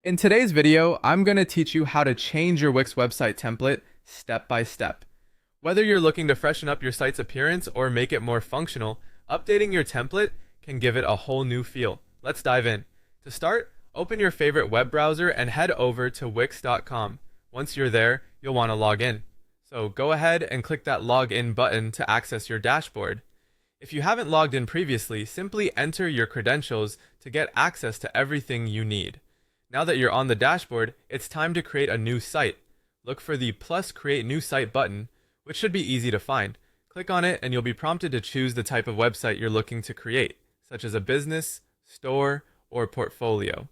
In today's video, I'm going to teach you how to change your Wix website template step by step. Whether you're looking to freshen up your site's appearance or make it more functional, updating your template can give it a whole new feel. Let's dive in. To start, open your favorite web browser and head over to wix.com. Once you're there, you'll want to log in. So go ahead and click that login button to access your dashboard. If you haven't logged in previously, simply enter your credentials to get access to everything you need. Now that you're on the dashboard, it's time to create a new site. Look for the plus create new site button, which should be easy to find. Click on it and you'll be prompted to choose the type of website you're looking to create, such as a business, store, or portfolio.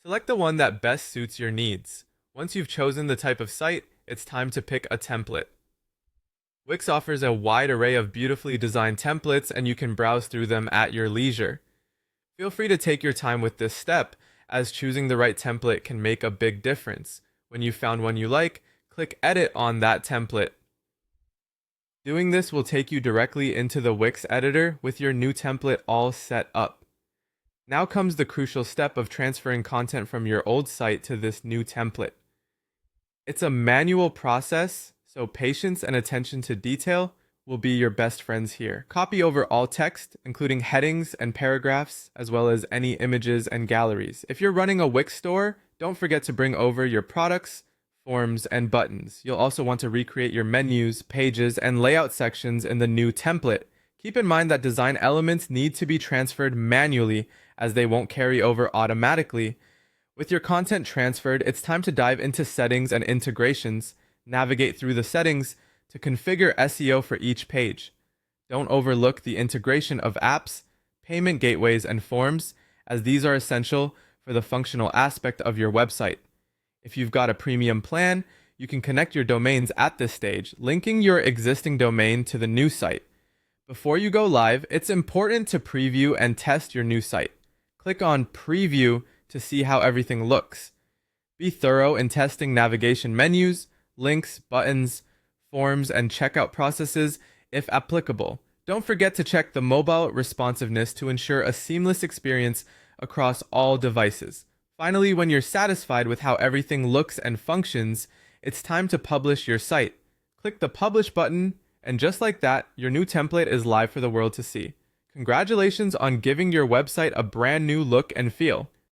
Select the one that best suits your needs. Once you've chosen the type of site, it's time to pick a template. Wix offers a wide array of beautifully designed templates and you can browse through them at your leisure. Feel free to take your time with this step, as choosing the right template can make a big difference. When you've found one you like, click Edit on that template. Doing this will take you directly into the Wix editor with your new template all set up. Now comes the crucial step of transferring content from your old site to this new template. It's a manual process, so patience and attention to detail will be your best friends here. Copy over all text, including headings and paragraphs, as well as any images and galleries. If you're running a Wix store, don't forget to bring over your products, forms, and buttons. You'll also want to recreate your menus, pages, and layout sections in the new template. Keep in mind that design elements need to be transferred manually, as they won't carry over automatically. With your content transferred, it's time to dive into settings and integrations. Navigate through the settings to configure SEO for each page. Don't overlook the integration of apps, payment gateways, and forms, as these are essential for the functional aspect of your website. If you've got a premium plan, you can connect your domains at this stage, linking your existing domain to the new site. Before you go live, it's important to preview and test your new site. Click on Preview to see how everything looks. Be thorough in testing navigation menus, links, buttons, forms, and checkout processes if applicable. Don't forget to check the mobile responsiveness to ensure a seamless experience across all devices. Finally, when you're satisfied with how everything looks and functions, it's time to publish your site. Click the Publish button, and just like that, your new template is live for the world to see. Congratulations on giving your website a brand new look and feel.